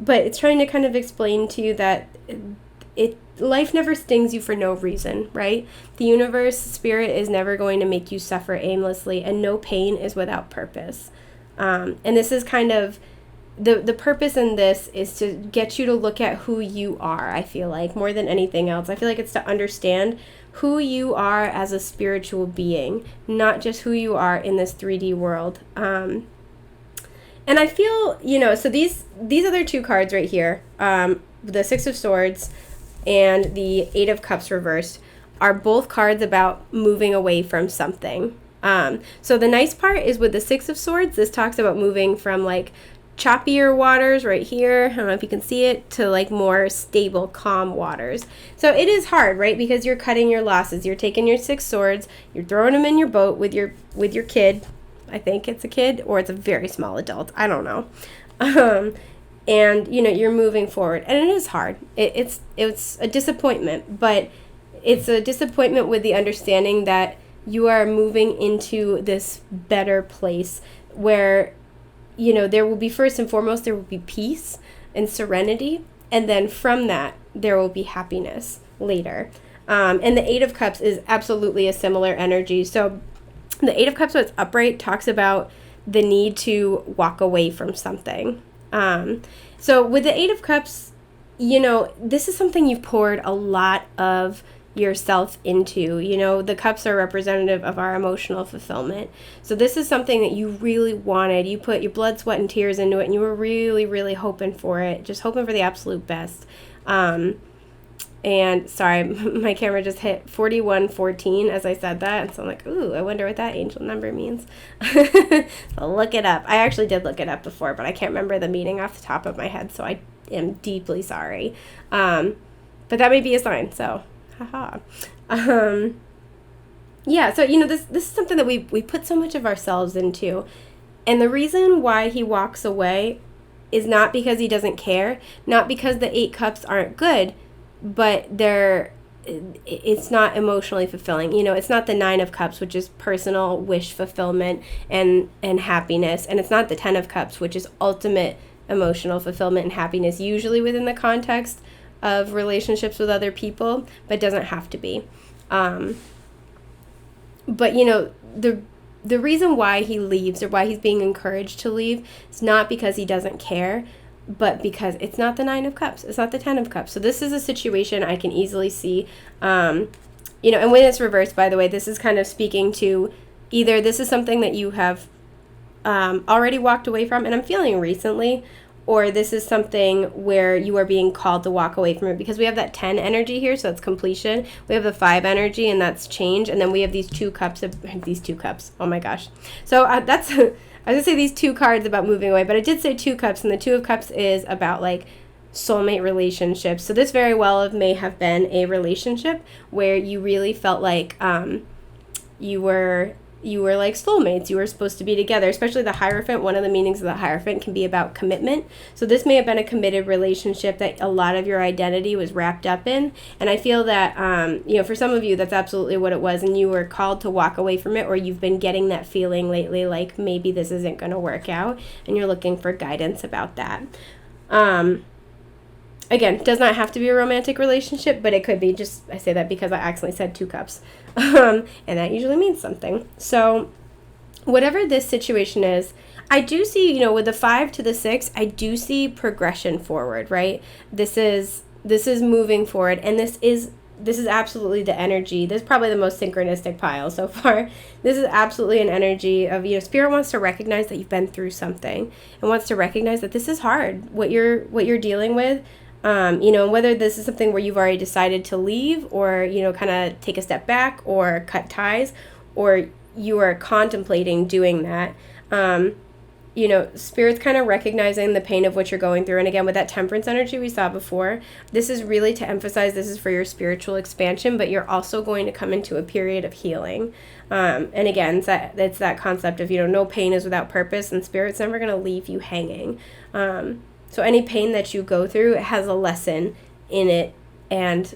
it's trying to kind of explain to you that life never stings you for no reason, right? The universe, spirit is never going to make you suffer aimlessly, and no pain is without purpose. And this is kind of the purpose in this is to get you to look at who you are. I feel like more than anything else, I feel like it's to understand who you are as a spiritual being, not just who you are in this 3D world. And I feel, you know, so these other 2 cards right here, the 6 of Swords and the 8 of Cups reversed, are both cards about moving away from something. So the nice part is with the 6 of Swords, this talks about moving from like choppier waters right here, I don't know if you can see it, to like more stable, calm waters. So it is hard, right? Because you're cutting your losses. You're taking your 6 swords, you're throwing them in your boat with your kid. I think it's a kid, or it's a very small adult. I don't know. and you're moving forward, and it is hard. It's a disappointment, but it's a disappointment with the understanding that you are moving into this better place where there will be, first and foremost, there will be peace and serenity, and then from that there will be happiness later. And the Eight of Cups is absolutely a similar energy. So the Eight of Cups, when it's upright, talks about the need to walk away from something. So with the Eight of Cups, this is something you've poured a lot of yourself into. The cups are representative of our emotional fulfillment. So this is something that you really wanted. You put your blood, sweat, and tears into it, and you were really, really hoping for it, just hoping for the absolute best. And sorry, my camera just hit 4114 as I said that. And so I'm like, ooh, I wonder what that angel number means. I'll look it up. I actually did look it up before, but I can't remember the meaning off the top of my head. So I am deeply sorry. But that may be a sign. So, haha. Yeah, so, this is something that we put so much of ourselves into. And the reason why he walks away is not because he doesn't care, not because the 8 cups aren't good, but it's not emotionally fulfilling. It's not the 9 of cups, which is personal wish fulfillment and happiness. And it's not the 10 of cups, which is ultimate emotional fulfillment and happiness, usually within the context of relationships with other people, but doesn't have to be. But, the reason why he leaves, or why he's being encouraged to leave, is not because he doesn't care, but because it's not the 9 of cups. It's not the 10 of cups. So this is a situation I can easily see, and when it's reversed, by the way, this is kind of speaking to either this is something that you have already walked away from, and I'm feeling recently, or this is something where you are being called to walk away from it, because we have that 10 energy here, so it's completion. We have the 5 energy, and that's change, and then we have these 2 cups. Oh my gosh. So that's... I was going to say these 2 cards about moving away, but I did say 2 cups, and the 2 of cups is about, like, soulmate relationships. So this very well may have been a relationship where you really felt like you were like soulmates. You were supposed to be together, especially the Hierophant. One of the meanings of the Hierophant can be about commitment. So this may have been a committed relationship that a lot of your identity was wrapped up in. And I feel that, for some of you, that's absolutely what it was. And you were called to walk away from it, or you've been getting that feeling lately, like maybe this isn't going to work out, and you're looking for guidance about that. Again, does not have to be a romantic relationship, but it could be. Just, I say that because I accidentally said 2 cups. And that usually means something. So whatever this situation is, I do see, with the 5 to the 6, I do see progression forward, right? This is moving forward, and this is absolutely the energy. This is probably the most synchronistic pile so far. This is absolutely an energy of, Spirit wants to recognize that you've been through something, and wants to recognize that this is hard, what you're dealing with. Whether this is something where you've already decided to leave, or, kind of take a step back or cut ties, or you are contemplating doing that. Spirit's kind of recognizing the pain of what you're going through. And again, with that Temperance energy we saw before, this is really to emphasize this is for your spiritual expansion, but you're also going to come into a period of healing. And again, it's that concept of, no pain is without purpose, and Spirit's never going to leave you hanging. So any pain that you go through, it has a lesson in it, and,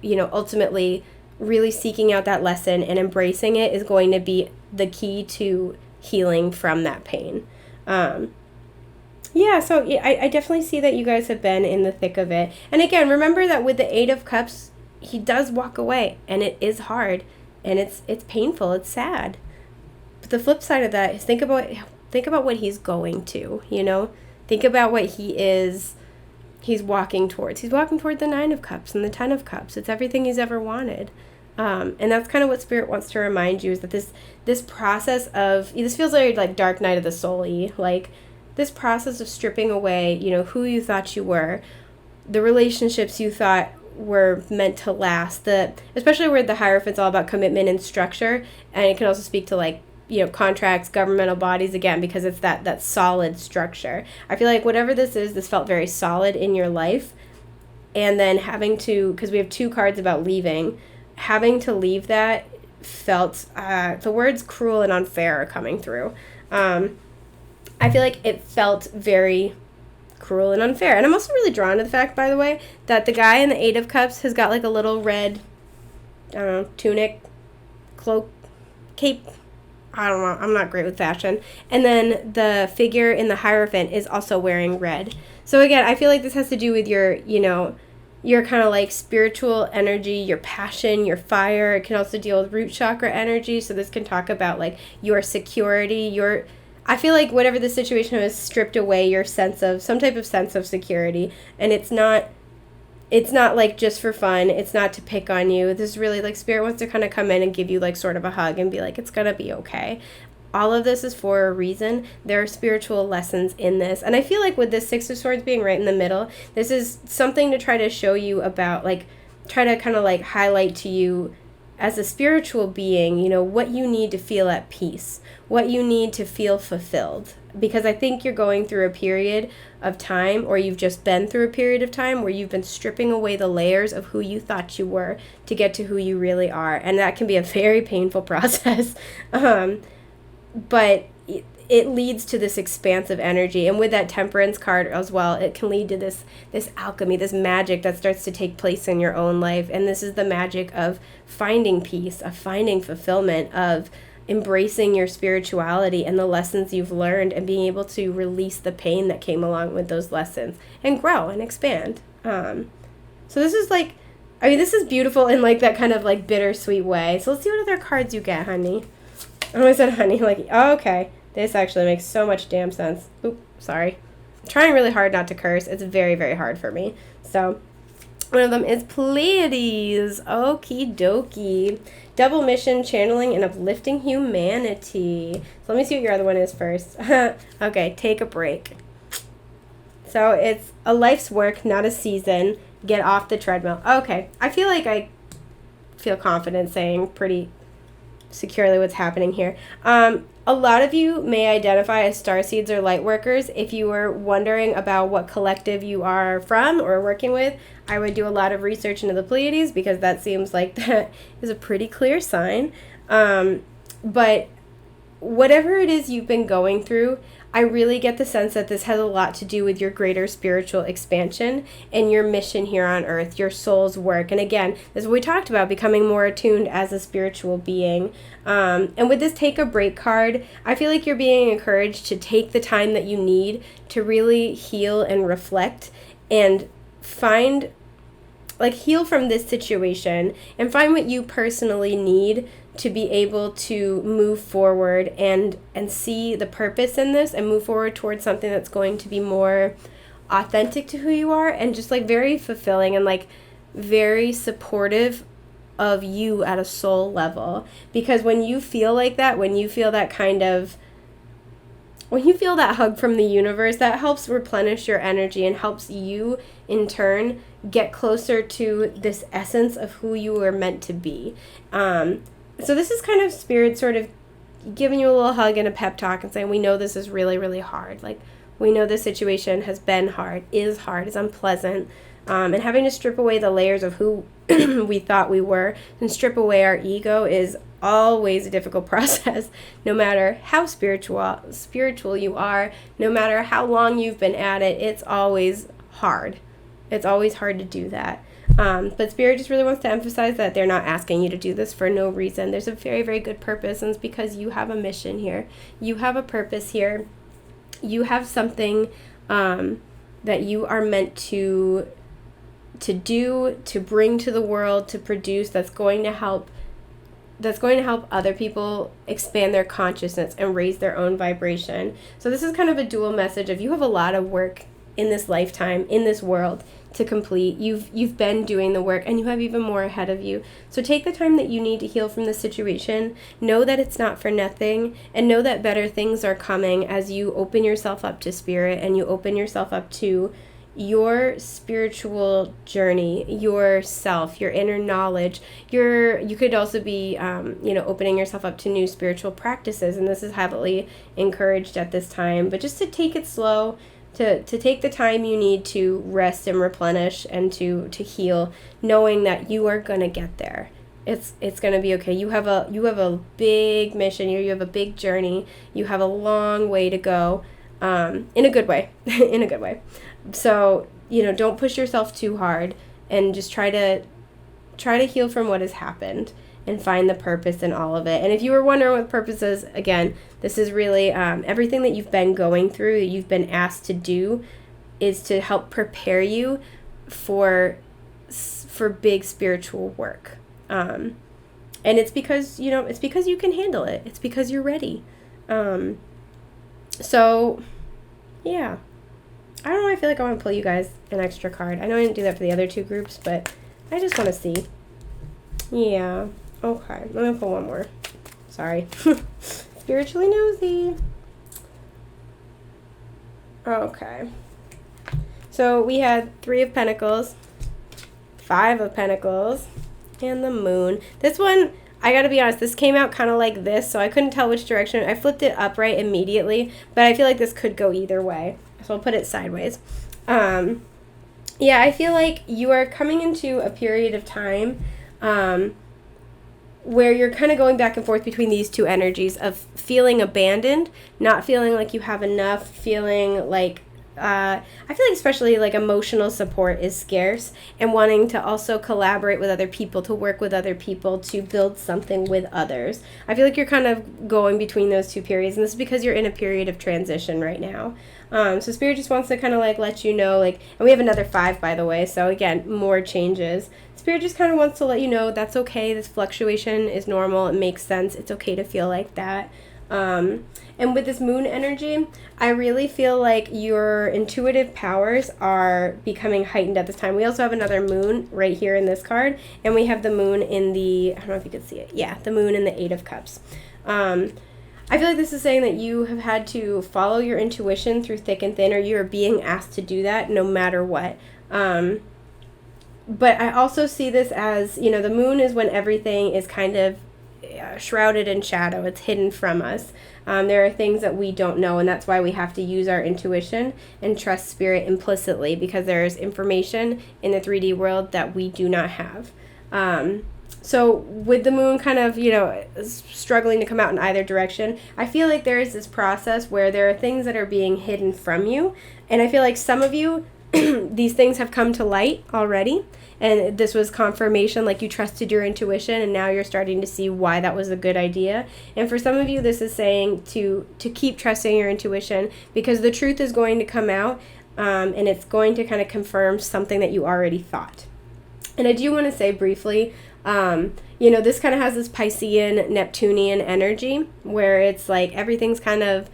ultimately really seeking out that lesson and embracing it is going to be the key to healing from that pain. I definitely see that you guys have been in the thick of it. And again, remember that with the 8 of Cups, he does walk away, and it is hard, and it's painful, it's sad. But the flip side of that is think about what he's going to, Think about what he's walking towards. He's walking toward the 9 of Cups and the 10 of Cups. It's everything he's ever wanted. And that's kind of what Spirit wants to remind you, is that this process of, this feels like Dark Night of the Soul-y, like this process of stripping away, who you thought you were, the relationships you thought were meant to last, especially where the Hierophant's all about commitment and structure, and it can also speak to contracts, governmental bodies, again, because it's that solid structure. I feel like whatever this felt very solid in your life, and then having to, because we have 2 cards about leaving, having to leave that felt, the words cruel and unfair are coming through. I feel like it felt very cruel and unfair. And I'm also really drawn to the fact, by the way, that the guy in the Eight of Cups has got like a little red, I don't know, tunic, cloak, cape. I don't know. I'm not great with fashion. And then the figure in the Hierophant is also wearing red. So again, I feel like this has to do with your, your kind of like spiritual energy, your passion, your fire. It can also deal with root chakra energy. So this can talk about like your security, I feel like whatever the situation has stripped away your some type of sense of security. And it's not like just for fun. It's not to pick on you. This is really like Spirit wants to kind of come in and give you like sort of a hug and be like, it's going to be okay. All of this is for a reason. There are spiritual lessons in this. And I feel like with this Six of Swords being right in the middle, this is something to try to show you about, like, try to kind of like highlight to you as a spiritual being, what you need to feel at peace, what you need to feel fulfilled. Because I think you're going through a period of time, or you've just been through a period of time where you've been stripping away the layers of who you thought you were to get to who you really are. And that can be a very painful process. But it leads to this expansive energy. And with that Temperance card as well, it can lead to this alchemy, this magic that starts to take place in your own life. And this is the magic of finding peace, of finding fulfillment, of embracing your spirituality and the lessons you've learned, and being able to release the pain that came along with those lessons and grow and expand. So this is like, this is beautiful in like that kind of like bittersweet way. So let's see what other cards you get, honey. I always said honey, like, oh, okay. This actually makes so much damn sense. Oop, sorry. I'm trying really hard not to curse. It's very, very hard for me. So one of them is Pleiades. Okie dokie. Double mission, channeling, and uplifting humanity. So let me see what your other one is first. Okay, take a break. So it's a life's work, not a season. Get off the treadmill. Okay, I feel like I feel confident saying pretty securely what's happening here. A lot of you may identify as starseeds or light workers. If you were wondering about what collective you are from or working with, I would do a lot of research into the Pleiades, because that seems like that is a pretty clear sign. But whatever it is you've been going through, I really get the sense that this has a lot to do with your greater spiritual expansion and your mission here on earth, your soul's work. And again, this is what we talked about, becoming more attuned as a spiritual being. And with this Take a Break card, I feel like you're being encouraged to take the time that you need to really heal and reflect and heal from this situation and find what you personally need to be able to move forward and see the purpose in this and move forward towards something that's going to be more authentic to who you are and just like very fulfilling and like very supportive of you at a soul level. Because when you feel like that, when you feel that hug from the universe, that helps replenish your energy and helps you in turn get closer to this essence of who you were meant to be. So this is kind of Spirit sort of giving you a little hug and a pep talk and saying, we know this is really, really hard. Like, we know this situation has been hard, is unpleasant. And having to strip away the layers of who we thought we were and strip away our ego is always a difficult process, no matter how spiritual you are, no matter how long you've been at it. It's always hard. It's always hard to do that. But Spirit just really wants to emphasize that they're not asking you to do this for no reason. There's a very, very good purpose, and it's because you have a mission here. You have a purpose here. You have something that you are meant to do, to bring to the world, to produce, that's going to help other people expand their consciousness and raise their own vibration. So this is kind of a dual message of you have a lot of work in this lifetime, in this world, to complete. You've been doing the work, and you have even more ahead of you. So take the time that you need to heal from the situation. Know that it's not for nothing, and know that better things are coming as you open yourself up to Spirit and you open yourself up to your spiritual journey, yourself, your inner knowledge. You could also be opening yourself up to new spiritual practices, and this is heavily encouraged at this time. But just to take it slow, to take the time you need to rest and replenish and to heal, knowing that you are going to get there. It's going to be okay. You have a big mission here. You have a big journey. You have a long way to go. in a good way, in a good way. So, don't push yourself too hard, and just try to heal from what has happened and find the purpose in all of it. And if you were wondering what purpose is, again, this is really everything that you've been going through, that you've been asked to do, is to help prepare you for big spiritual work. And it's because, it's because you can handle it. It's because you're ready. So, yeah. I don't know, I feel like I want to pull you guys an extra card. I know I didn't do that for the other two groups, but I just want to see. Yeah. Okay. I'm going to pull one more. Sorry. Spiritually nosy. Okay. So we had 3 of Pentacles, 5 of Pentacles, and the Moon. This one, I gotta be honest, this came out kind of like this, so I couldn't tell which direction. I flipped it upright immediately, but I feel like this could go either way. So I'll put it sideways. Yeah, I feel like you are coming into a period of time where you're kind of going back and forth between these two energies of feeling abandoned, not feeling like you have enough, feeling like I feel like especially like emotional support is scarce, and wanting to also collaborate with other people, to work with other people, to build something with others. I feel like you're kind of going between those two periods, and this is because you're in a period of transition right now. So Spirit just wants to kind of like let you know, like, and we have another 5, by the way, so again, more changes. Spirit just kind of wants to let you know that's okay. This fluctuation is normal. It makes sense. It's okay to feel like that. And with this Moon energy, I really feel like your intuitive powers are becoming heightened at this time. We also have another Moon right here in this card, and we have the Moon in the, I don't know if you could see it. Yeah, the Moon in the 8 of Cups. I feel like this is saying that you have had to follow your intuition through thick and thin, or you are being asked to do that no matter what. But I also see this as, the Moon is when everything is kind of shrouded in shadow. It's hidden from us. There are things that we don't know, and that's why we have to use our intuition and trust Spirit implicitly, because there's information in the 3D world that we do not have. So with the Moon kind of, struggling to come out in either direction, I feel like there is this process where there are things that are being hidden from you, and I feel like some of you, these things have come to light already, and this was confirmation, like you trusted your intuition, and now you're starting to see why that was a good idea. And for some of you, this is saying to keep trusting your intuition, because the truth is going to come out, and it's going to kind of confirm something that you already thought. And I do want to say briefly, this kind of has this Piscean, Neptunian energy, where it's like everything's kind of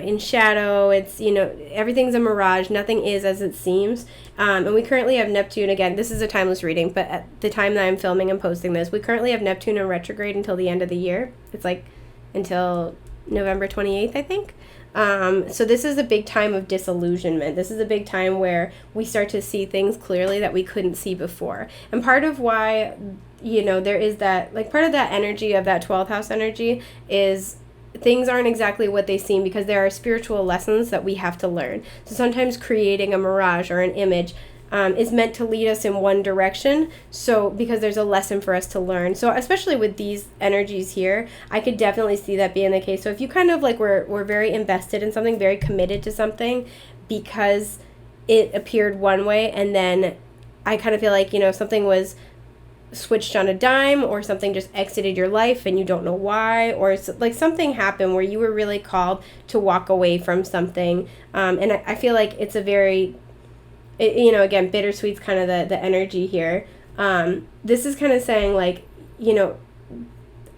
in shadow. It's, everything's a mirage. Nothing is as it seems. And we currently have Neptune, again, this is a timeless reading, but at the time that I'm filming and posting this, we currently have Neptune in retrograde until the end of the year. It's like until November 28th, I think. So this is a big time of disillusionment. This is a big time where we start to see things clearly that we couldn't see before. And part of why, there is that, like, part of that energy of that 12th house energy is things aren't exactly what they seem, because there are spiritual lessons that we have to learn. So sometimes creating a mirage or an image is meant to lead us in one direction, so because there's a lesson for us to learn. So especially with these energies here, I could definitely see that being the case. So if you kind of like were very invested in something, very committed to something because it appeared one way, and then I kind of feel like, something was switched on a dime, or something just exited your life and you don't know why, or it's like something happened where you were really called to walk away from something, and I feel like it's a very, again, bittersweet's kind of the energy here. This is kind of saying, like,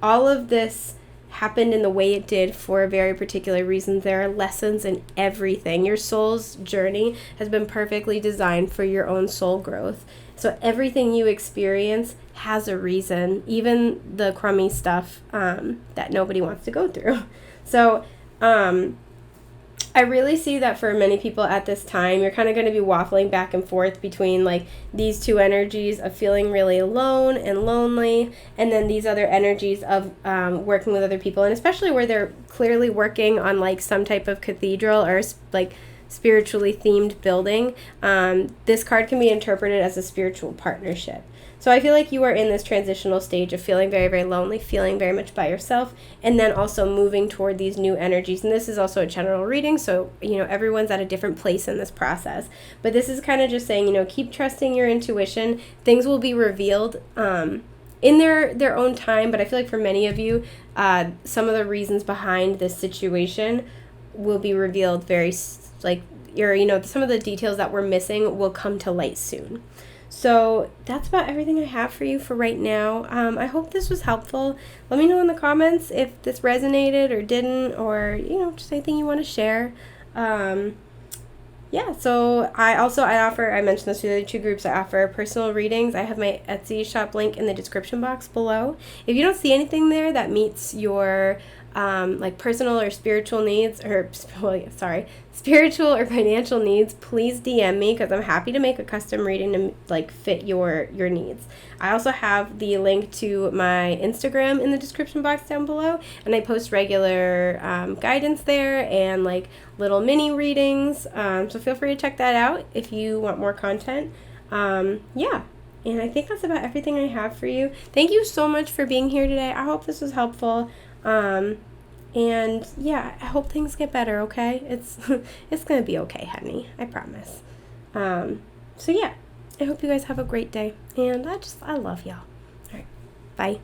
all of this happened in the way it did for a very particular reason. There are lessons in everything. Your soul's journey has been perfectly designed for your own soul growth. So everything you experience has a reason, even the crummy stuff that nobody wants to go through. So I really see that for many people at this time, you're kind of going to be waffling back and forth between like these two energies of feeling really alone and lonely, and then these other energies of working with other people, and especially where they're clearly working on like some type of cathedral or like spiritually themed building, this card can be interpreted as a spiritual partnership. So I feel like you are in this transitional stage of feeling very, very lonely, feeling very much by yourself, and then also moving toward these new energies. And this is also a general reading, so, everyone's at a different place in this process. But this is kind of just saying, keep trusting your intuition. Things will be revealed in their own time, but I feel like for many of you, some of the reasons behind this situation will be revealed very, some of the details that we're missing will come to light soon. So that's about everything I have for you for right now. I hope this was helpful. Let me know in the comments if this resonated or didn't, or, just anything you want to share. So I mentioned this to the other two groups. I offer personal readings. I have my Etsy shop link in the description box below. If you don't see anything there that meets your personal or spiritual needs, spiritual or financial needs, please DM me, because I'm happy to make a custom reading to fit your needs. I also have the link to my Instagram in the description box down below, and I post regular guidance there and little mini readings. So feel free to check that out if you want more content. And I think that's about everything I have for you. Thank you so much for being here today. I hope this was helpful. I hope things get better, okay? It's gonna be okay, honey. I promise. I hope you guys have a great day. And I love y'all. All right. Bye.